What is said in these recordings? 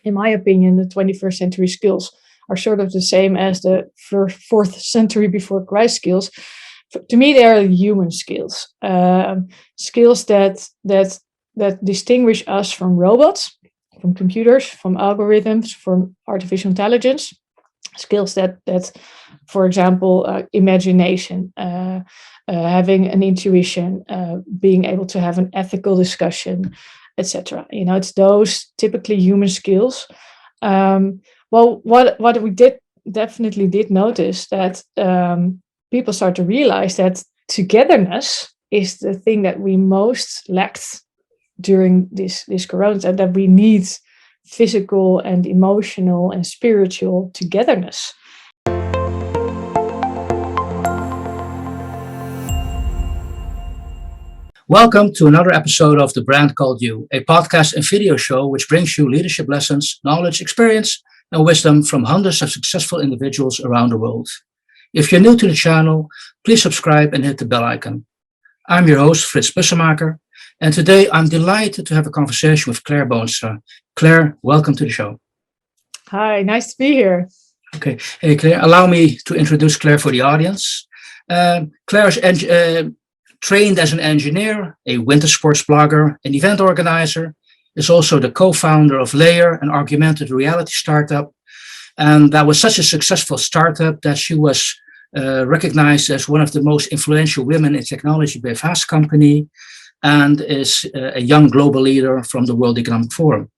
in my opinion, the 21st century skills are sort of the same as the fourth century before Christ skills. To me, they are human skills, skills that distinguish us from robots, from computers, from algorithms, from artificial intelligence. Skills that for example, imagination, having an intuition, being able to have an ethical discussion, etc. It's those typically human skills. Well, what we definitely did notice that people start to realize that togetherness is the thing that we most lacked during this corona, and that we need physical and emotional and spiritual togetherness. Welcome to another episode of The Brand Called You, a podcast and video show which brings you leadership lessons, knowledge, experience, and wisdom from hundreds of successful individuals around the world. If you're new to the channel, please subscribe and hit the bell icon. I'm your host, Frits Bussemaker, and today I'm delighted to have a conversation with Claire Boonstra. Claire, welcome to the show. Hi, nice to be here. Okay. Hey, Claire, allow me to introduce Claire for the audience. Claire is trained as an engineer, a winter sports blogger, an event organizer, is also the co-founder of Layer, an augmented reality startup. And that was such a successful startup that she was recognized as one of the most influential women in technology by Fast Company, and is a young global leader from the World Economic Forum.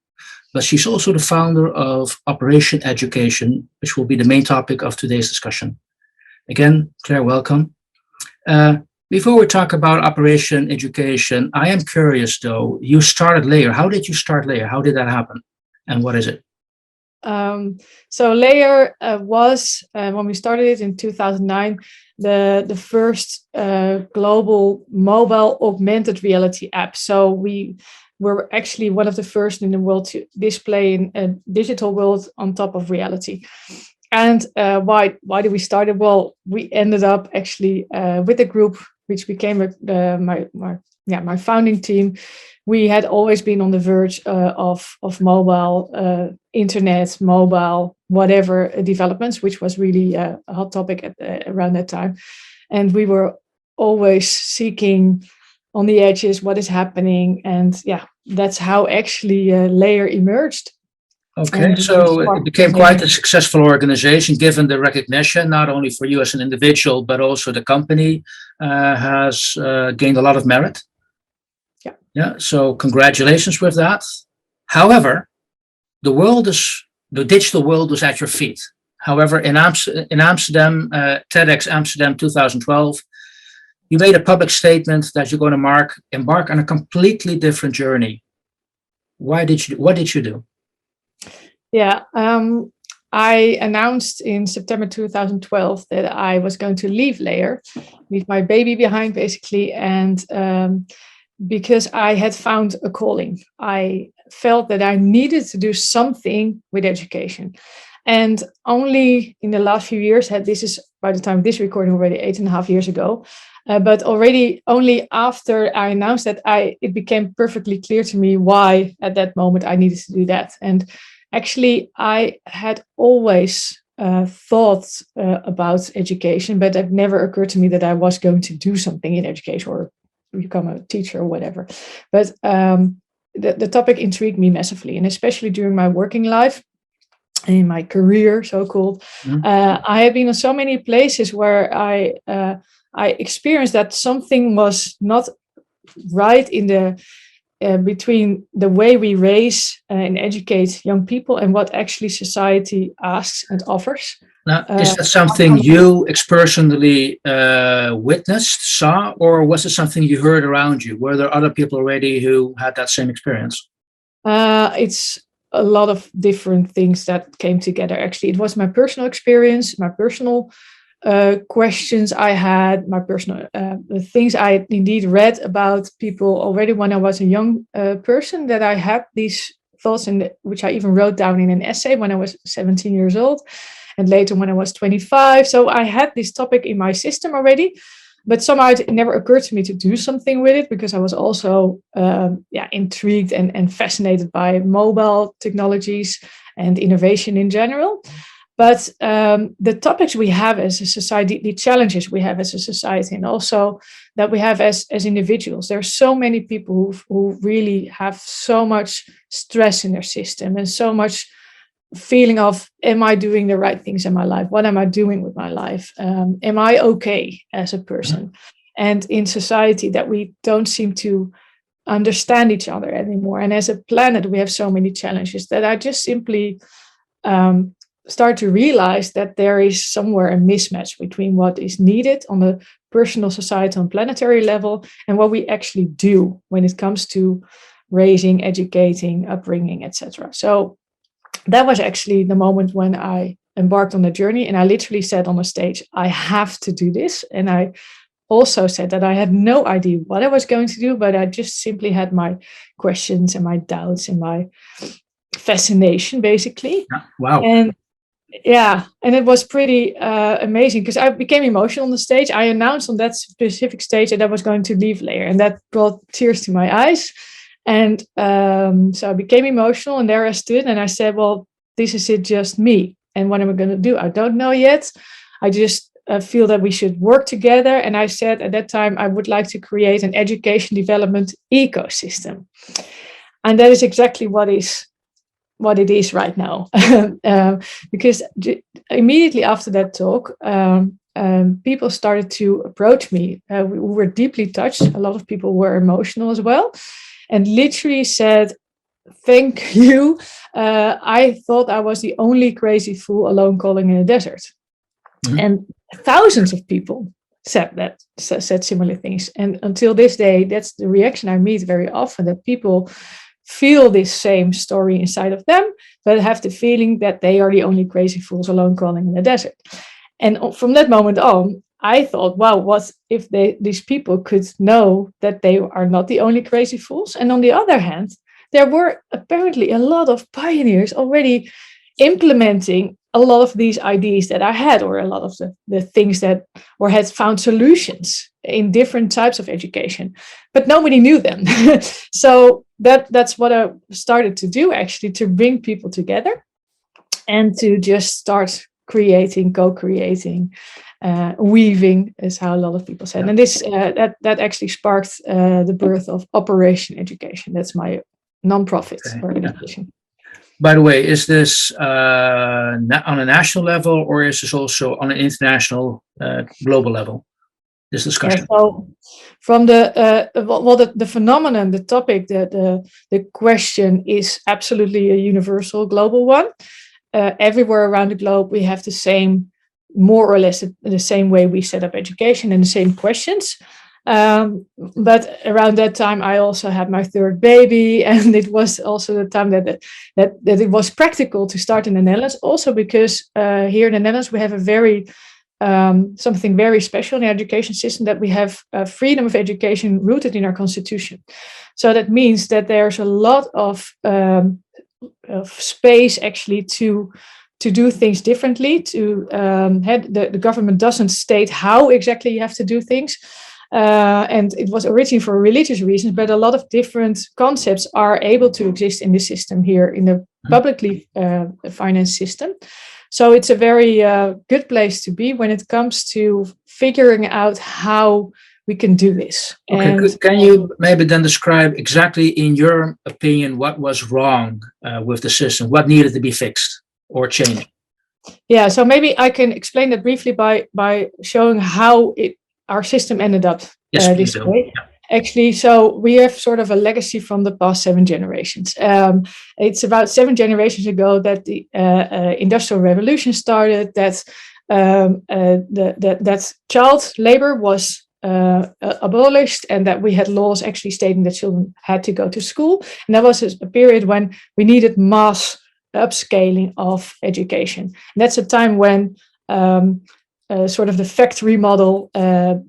But she's also the founder of Operation Education, which will be the main topic of today's discussion. Again, Claire, welcome. Before we talk about Operation Education, I am curious though, you started Layer. How did you start Layer? How did that happen? And what is it? So Layer was, when we started it in 2009, the first global mobile augmented reality app. So we were actually one of the first in the world to display a digital world on top of reality. And why did we start it? Well, we ended up actually with a group which became my founding team. We had always been on the verge of mobile, internet, mobile, whatever developments, which was really a hot topic around that time. And we were always seeking on the edges what is happening. And that's how actually Layer emerged. Okay, so it became quite a successful organization, given the recognition, not only for you as an individual, but also the company has gained a lot of merit. Yeah. So congratulations with that. However, the digital world was at your feet. However, in Amsterdam, TEDx Amsterdam 2012, you made a public statement that you're going to embark on a completely different journey. What did you do? Yeah, I announced in September 2012 that I was going to leave Layer, leave my baby behind, basically. And because I had found a calling, I felt that I needed to do something with education. And only in the last few years, this is by the time of this recording already 8.5 years ago, but already only after I announced that, it became perfectly clear to me why at that moment I needed to do that. And actually, I had always thought about education, but it never occurred to me that I was going to do something in education or become a teacher or whatever. But the topic intrigued me massively, and especially during my working life, in my career, so-called. I have been in so many places where I experienced that something was not right in the between the way we raise and educate young people and what actually society asks and offers. Now, is that something you personally witnessed, saw, or was it something you heard around you? Were there other people already who had that same experience? It's a lot of different things that came together. Actually, it was my personal experience, my personal questions I had, my personal things I indeed read about people already when I was a young person, that I had these thoughts, which I even wrote down in an essay when I was 17 years old, and later when I was 25. So I had this topic in my system already. but somehow it never occurred to me to do something with it, because I was also intrigued and fascinated by mobile technologies and innovation in general. But the topics we have as a society, the challenges we have as a society, and also that we have as individuals, there are so many people who really have so much stress in their system and so much feeling of, am I doing the right things in my life? What am I doing with my life? Am I okay as a person? And in society that we don't seem to understand each other anymore. And as a planet, we have so many challenges that I just simply start to realize that there is somewhere a mismatch between what is needed on the personal, societal, and planetary level and what we actually do when it comes to raising, educating, upbringing, etc. So that was actually the moment when I embarked on the journey, and I literally said on the stage, I have to do this. And I also said that I had no idea what I was going to do, but I just simply had my questions and my doubts and my fascination, basically. Wow. And it was pretty amazing, because I became emotional on the stage. I announced on that specific stage that I was going to leave Layer, and that brought tears to my eyes. And so I became emotional, and there I stood and I said, well, this is it, just me. And what am I going to do? I don't know yet. I just feel that we should work together. And I said at that time, I would like to create an education development ecosystem. And that is exactly what it is right now. Because immediately after that talk, people started to approach me. We were deeply touched. A lot of people were emotional as well, and literally said, thank you. I thought I was the only crazy fool alone calling in a desert. Mm-hmm. And thousands of people said similar things. And until this day, that's the reaction I meet very often, that people feel this same story inside of them, but have the feeling that they are the only crazy fools alone crawling in the desert. And from that moment on, I thought, wow, what if these people could know that they are not the only crazy fools? And on the other hand, there were apparently a lot of pioneers already implementing a lot of these ideas that I had, or a lot of the things that, or had found solutions in different types of education, but nobody knew them. So that's what I started to do, actually, to bring people together and to just start creating, co-creating, weaving, is how a lot of people said. And this that actually sparked the birth of Operation Education. That's my nonprofit organization. By the way, is this on a national level, or is this also on an international, global level, this discussion? Yeah, so from the phenomenon, the topic, the question is absolutely a universal global one. Everywhere around the globe, we have the same, more or less the same way we set up education and the same questions. But around that time, I also had my third baby, and it was also the time that it was practical to start in the Netherlands. Also because here in the Netherlands, we have a very something very special in the education system, that we have freedom of education rooted in our constitution. So that means that there's a lot of space actually to do things differently. The government doesn't state how exactly you have to do things. And it was originally for religious reasons, but a lot of different concepts are able to exist in the system here, in the publicly financed system. So it's a very good place to be when it comes to figuring out how we can do this. Okay, and can you maybe then describe exactly, in your opinion, what was wrong with the system? What needed to be fixed or changed? Yeah, so maybe I can explain that briefly by showing how our system ended up this way. Yeah. Actually, so we have sort of a legacy from the past 7 generations. It's about 7 generations ago that the Industrial Revolution started, that that child labor was abolished, and that we had laws actually stating that children had to go to school. And that was a period when we needed mass upscaling of education. And that's a time when sort of the factory model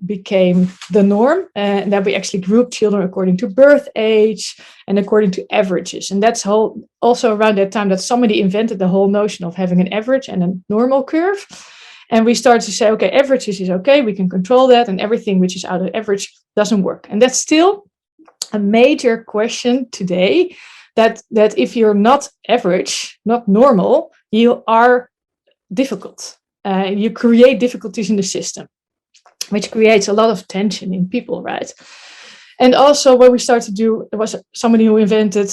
became the norm, and that we actually grouped children according to birth age and according to averages. And that's also around that time that somebody invented the whole notion of having an average and a normal curve. And we started to say, okay, averages is okay, we can control that, and everything which is out of average doesn't work. And that's still a major question today, that if you're not average, not normal, you are difficult. You create difficulties in the system, which creates a lot of tension in people, right? And also what we started to do, there was somebody who invented,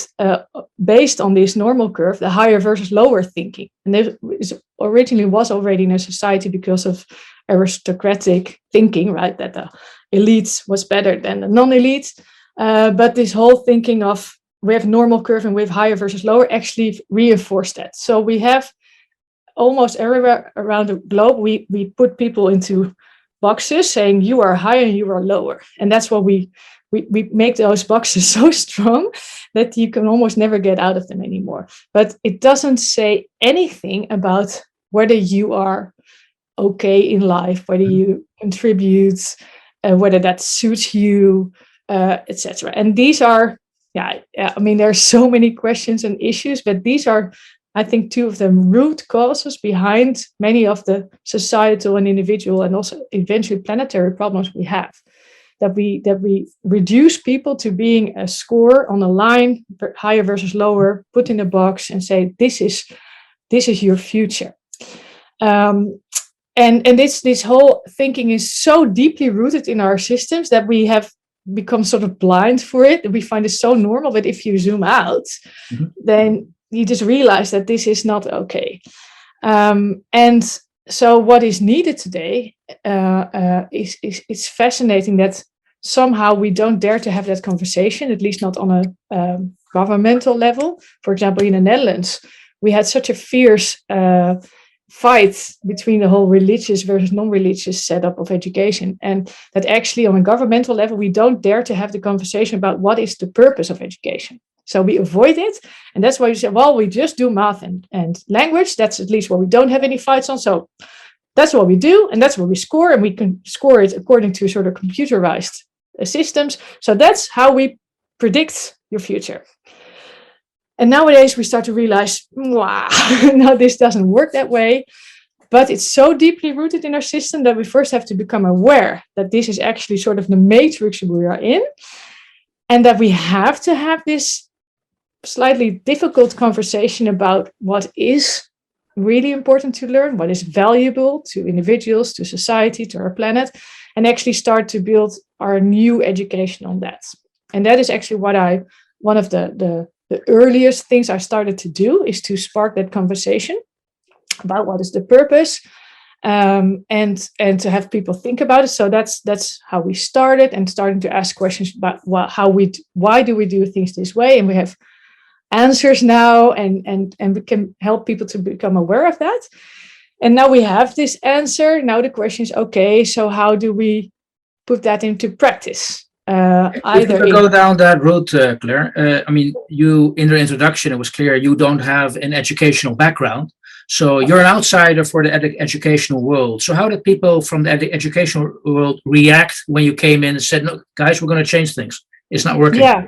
based on this normal curve, the higher versus lower thinking. And this originally was already in a society because of aristocratic thinking, right? That the elites was better than the non-elites. But this whole thinking of we have normal curve and we have higher versus lower actually reinforced that. So we have almost everywhere around the globe, we put people into boxes saying you are higher and you are lower. And that's what we make those boxes so strong that you can almost never get out of them anymore. But it doesn't say anything about whether you are okay in life, whether you contribute, whether that suits you, etc. And these are, I mean, there are so many questions and issues, but these are, I think, two of the root causes behind many of the societal and individual and also eventually planetary problems we have. That we reduce people to being a score on a line, higher versus lower, put in a box and say, this is your future. And this whole thinking is so deeply rooted in our systems that we have become sort of blind for it. We find it so normal, but if you zoom out, then you just realize that this is not okay. And so what is needed today is it's fascinating that somehow we don't dare to have that conversation, at least not on a governmental level. For example, in the Netherlands, we had such a fierce fight between the whole religious versus non-religious setup of education, and that actually on a governmental level, we don't dare to have the conversation about what is the purpose of education. So we avoid it. And that's why you say, well, we just do math and language. That's at least what we don't have any fights on. So that's what we do. And that's what we score. And we can score it according to sort of computerized systems. So that's how we predict your future. And nowadays we start to realize, wow, no, this doesn't work that way. But it's so deeply rooted in our system that we first have to become aware that this is actually sort of the matrix we are in. And that we have to have this slightly difficult conversation about what is really important to learn, what is valuable to individuals, to society, to our planet, and actually start to build our new education on that. And that is actually what one of the earliest things I started to do is to spark that conversation about what is the purpose, and to have people think about it. So that's how we started, and starting to ask questions about why do we do things this way, and we have answers now, and we can help people to become aware of that. And now we have this answer. Now the question is, okay, so how do we put that into practice? If you go down that route, Claire, I mean, you in the introduction, it was clear you don't have an educational background. So you're an outsider for the educational world. So how did people from the educational world react when you came in and said, no, guys, we're going to change things. It's not working. Yeah.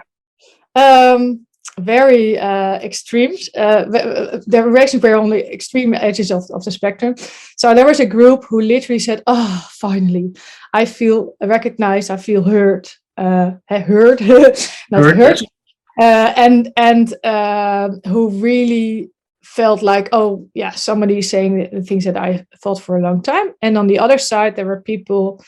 Very extreme. The reactions were on the extreme edges of the spectrum. So there was a group who literally said, oh, finally, I feel recognized, I feel heard, heard, not heard. And who really felt like, oh, yeah, somebody is saying the things that I thought for a long time. And on the other side, there were people,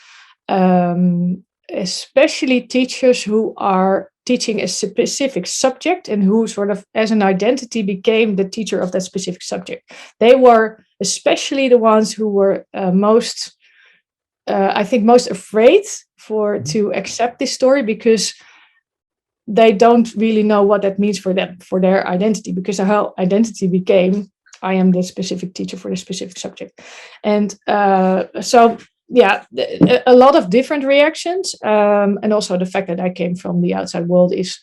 especially teachers who are teaching a specific subject and who sort of as an identity became the teacher of that specific subject. They were especially the ones who were most afraid to accept this story, because they don't really know what that means for them, for their identity, because their whole identity became, I am the specific teacher for the specific subject. And so yeah, a lot of different reactions, and also the fact that I came from the outside world is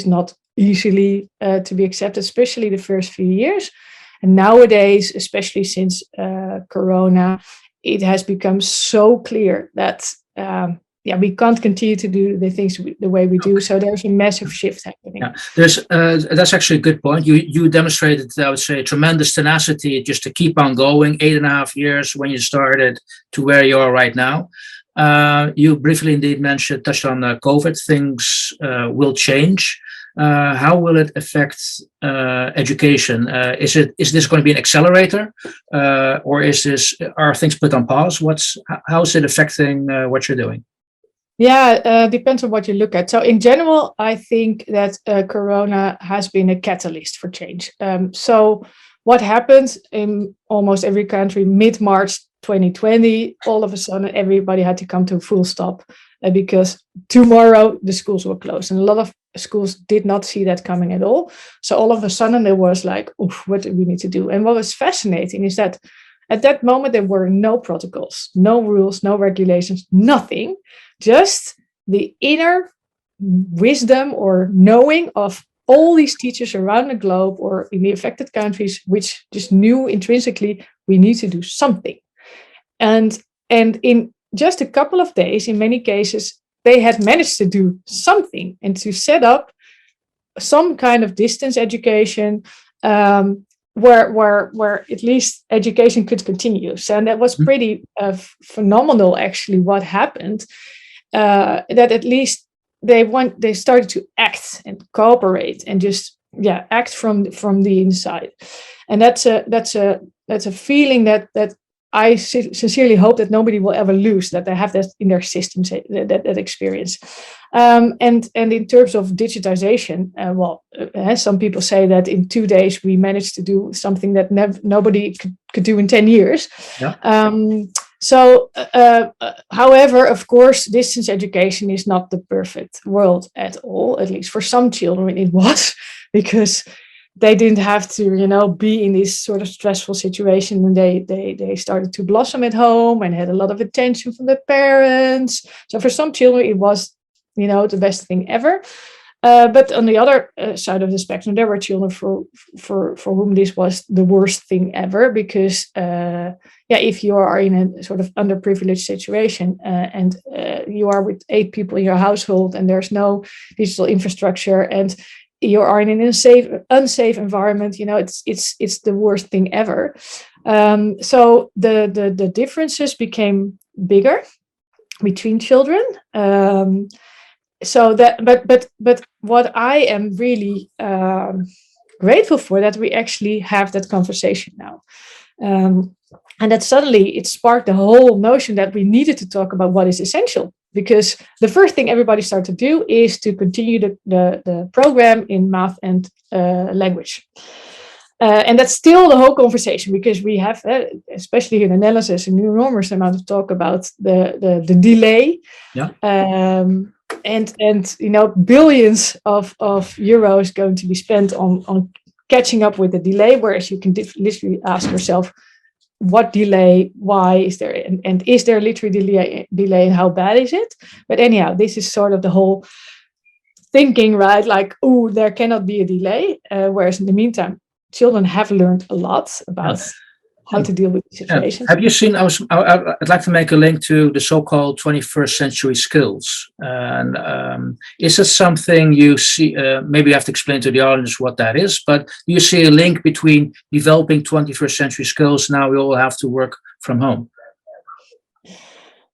not easily to be accepted, especially the first few years. And nowadays, especially since Corona, it has become so clear that we can't continue to do the things the way we do. So there's a massive shift happening. Yeah, that's actually a good point. You demonstrated, I would say, tremendous tenacity just to keep on going. 8.5 years when you started to where you are right now. You briefly indeed touched on COVID. Things will change. How will it affect education? Is this going to be an accelerator, or are things put on pause? How is it affecting what you're doing? Yeah, depends on what you look at. So in general, I think that Corona has been a catalyst for change. So what happened in almost every country mid-March 2020, all of a sudden everybody had to come to a full stop because tomorrow the schools were closed. And a lot of schools did not see that coming at all. So all of a sudden there was like, what do we need to do? And what was fascinating is that at that moment, there were no protocols, no rules, no regulations, nothing, just the inner wisdom or knowing of all these teachers around the globe or in the affected countries, which just knew intrinsically we need to do something. And in just a couple of days, in many cases, they had managed to do something and to set up some kind of distance education, where at least education could continue. So, and that was pretty phenomenal, actually, what happened. That at least they started to act and cooperate and just act from the inside. And that's a feeling that I sincerely hope that nobody will ever lose, that they have that in their systems, that experience. And in terms of digitization, some people say that in 2 days we managed to do something that nobody could do in 10 years. Yeah. However, of course, distance education is not the perfect world at all. At least for some children it was, because they didn't have to, be in this sort of stressful situation, and they started to blossom at home and had a lot of attention from the parents. So for some children, it was, the best thing ever. But on the other side of the spectrum, there were children for whom this was the worst thing ever, because if you are in a sort of underprivileged situation and you are with 8 people in your household and there's no digital infrastructure and you are in an unsafe environment, it's the worst thing ever. So the differences became bigger between children. But what I am really grateful for, that we actually have that conversation now. And that suddenly it sparked the whole notion that we needed to talk about what is essential. Because the first thing everybody started to do is to continue the program in math and language. And that's still the whole conversation, because we have, especially here in the Netherlands, there's an enormous amount of talk about the delay. Yeah. And billions of euros going to be spent on catching up with the delay, whereas you can literally ask yourself, what delay? Why is there? And is there literally delay? And how bad is it? But anyhow, this is sort of the whole thinking, right? Like, there cannot be a delay. Whereas in the meantime, children have learned a lot about how to deal with situations. Have you seen? I'd like to make a link to the so-called 21st century skills. And is it something you see? Maybe you have to explain to the audience what that is. But do you see a link between developing 21st century skills? Now we all have to work from home.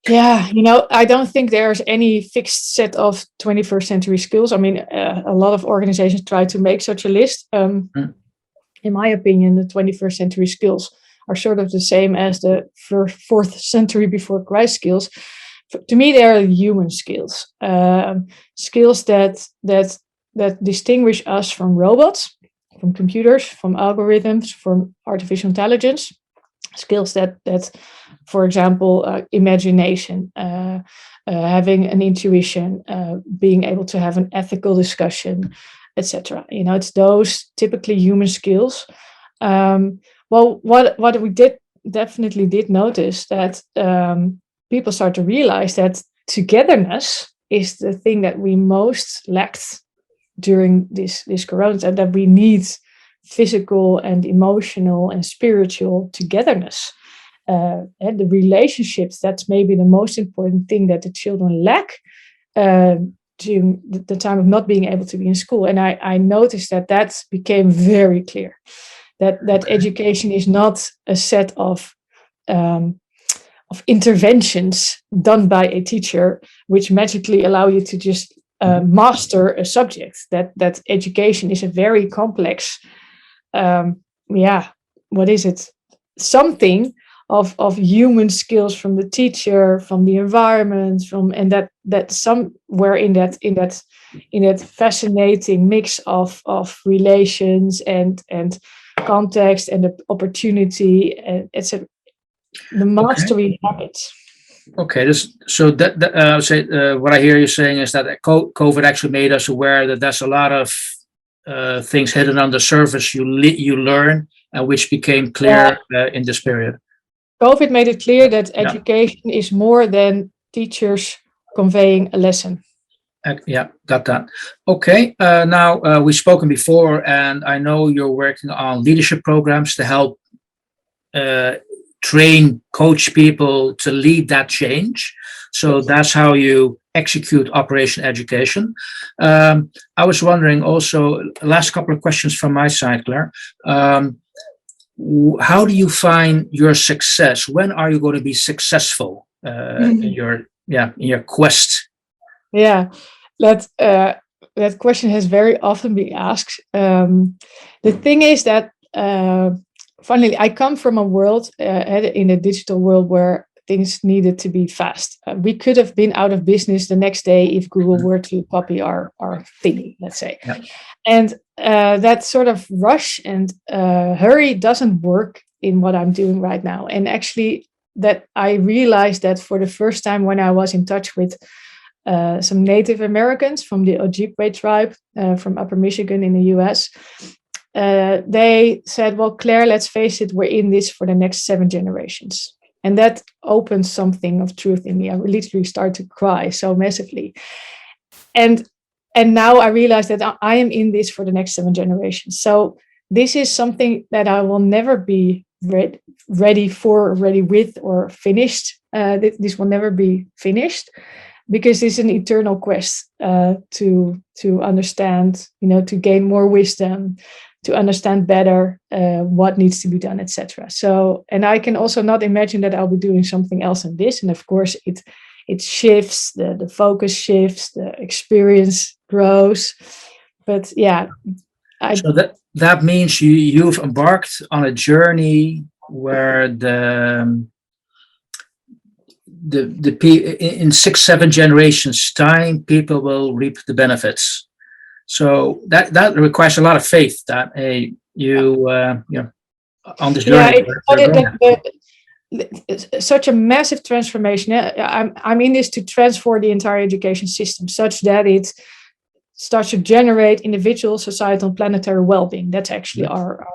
Yeah, I don't think there's any fixed set of 21st century skills. I mean, a lot of organizations try to make such a list. In my opinion, the 21st century skills are sort of the same as the 4th century before Christ skills. To me, they are human skills, skills that distinguish us from robots, from computers, from algorithms, from artificial intelligence. Skills that for example, imagination, having an intuition, being able to have an ethical discussion, etc. It's those typically human skills. Well, what we definitely did notice that people start to realize that togetherness is the thing that we most lacked during this corona, and that we need physical and emotional and spiritual togetherness. and the relationships, that's maybe the most important thing that the children lack during the time of not being able to be in school. And I noticed that became very clear, that education is not a set of interventions done by a teacher, which magically allow you to just master a subject. That education is a very complex, what is it? Something of human skills from the teacher, from the environment, and that somewhere in that fascinating mix of relations and context and the opportunity, and it's the mastery habits. Okay, so what I hear you saying is that COVID actually made us aware that there's a lot of things hidden on the surface you learn, and which became clear in this period. COVID made it clear that education is more than teachers conveying a lesson. Yeah, got that. Okay, now we've spoken before, and I know you're working on leadership programs to help train, coach people to lead that change. So that's how you execute Operation Education. I was wondering also, last couple of questions from my side, Claire. How do you find your success? When are you going to be successful in your quest? Yeah, that question has very often been asked. The thing is that, funnily, I come from a world in a digital world where things needed to be fast. We could have been out of business the next day if Google were to copy our thingy, let's say. Yeah. And that sort of rush and hurry doesn't work in what I'm doing right now. And actually, that I realized that for the first time when I was in touch with some Native Americans from the Ojibwe tribe from Upper Michigan in the US, they said, well, Claire, let's face it, we're in this for the next 7 generations. And that opened something of truth in me. I literally started to cry so massively. And now I realize that I am in this for the next 7 generations. So this is something that I will never be ready with, or finished. This will never be finished, because it's an eternal quest to understand, to gain more wisdom, to understand better what needs to be done, etc. So, and I can also not imagine that I'll be doing something else in this. And of course, it shifts, the focus shifts, the experience grows. But yeah, so that means you've embarked on a journey where in 6-7 generations time, people will reap the benefits. So that requires a lot of faith that on this journey. It's such a massive transformation. I'm in this to transform the entire education system such that it starts to generate individual, societal, planetary well-being. That's actually our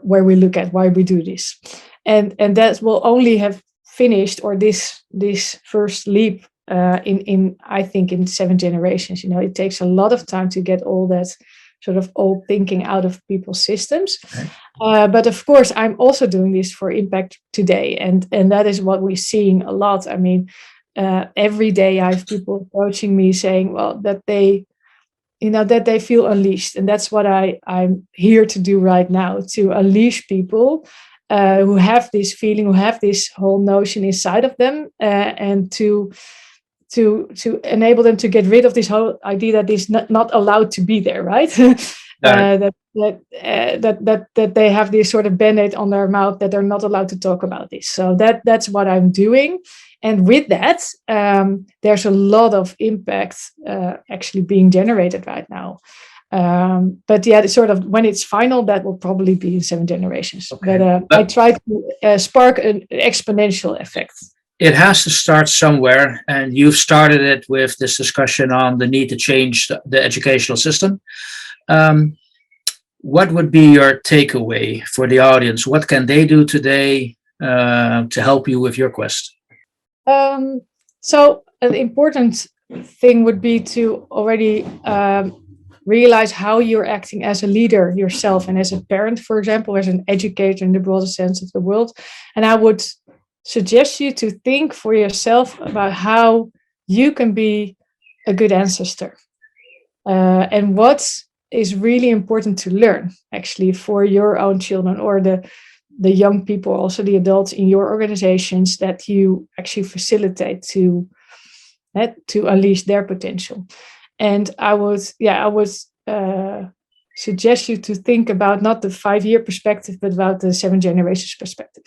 where we look at why we do this, and that will only have finished, or this first leap in I think in 7 generations. It takes a lot of time to get all that sort of old thinking out of people's systems. Right. But of course, I'm also doing this for impact today, and that is what we're seeing a lot. I mean, every day I have people approaching me saying, well, that they feel unleashed, and that's what I'm here to do right now, to unleash people who have this feeling, who have this whole notion inside of them, and to enable them to get rid of this whole idea that is not allowed to be there, right? That they have this sort of band-aid on their mouth, that they're not allowed to talk about this. So that's what I'm doing. And with that, there's a lot of impact actually being generated right now. But yeah, sort of when it's final, that will probably be in 7 generations. Okay. But I try to spark an exponential effect. It has to start somewhere, and you've started it with this discussion on the need to change the educational system. What would be your takeaway for the audience? What can they do today to help you with your quest? So an important thing would be to already realize how you're acting as a leader yourself and as a parent, for example, as an educator in the broader sense of the word. And I would suggest you to think for yourself about how you can be a good ancestor, and what is really important to learn actually for your own children, or the young people, also the adults in your organizations, that you actually facilitate to unleash their potential. And I would suggest you to think about not the 5-year perspective, but about the 7 generations perspective.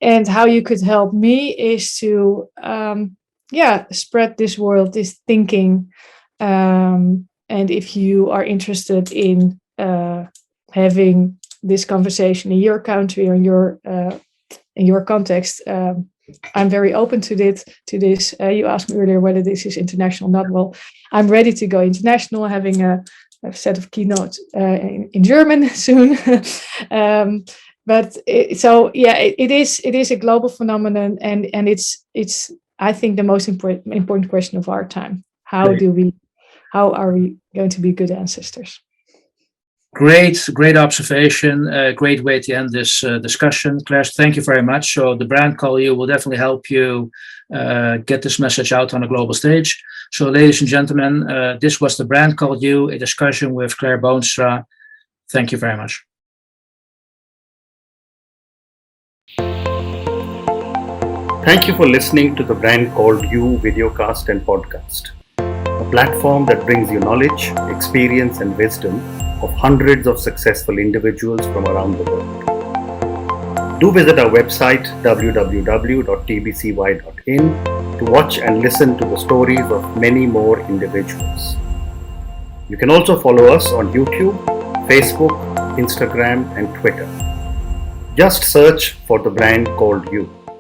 And how you could help me is to spread this world, this thinking. And if you are interested in having this conversation in your country or in your context, I'm very open to this. You asked me earlier whether this is international or not. Well, I'm ready to go international, having a set of keynotes in German soon. It is a global phenomenon, and it's I think the most important question of our time. How are we going to be good ancestors? Great observation. Great way to end this discussion. Claire, thank you very much. So the Brand Call You will definitely help you get this message out on a global stage. So ladies and gentlemen, this was the Brand Call You, a discussion with Claire Boonstra. Thank you very much. Thank you for listening to the Brand Called You videocast and podcast, a platform that brings you knowledge, experience, and wisdom of hundreds of successful individuals from around the world. Do visit our website www.tbcy.in to watch and listen to the stories of many more individuals. You can also follow us on YouTube, Facebook, Instagram, and Twitter. Just search for the Brand Called You.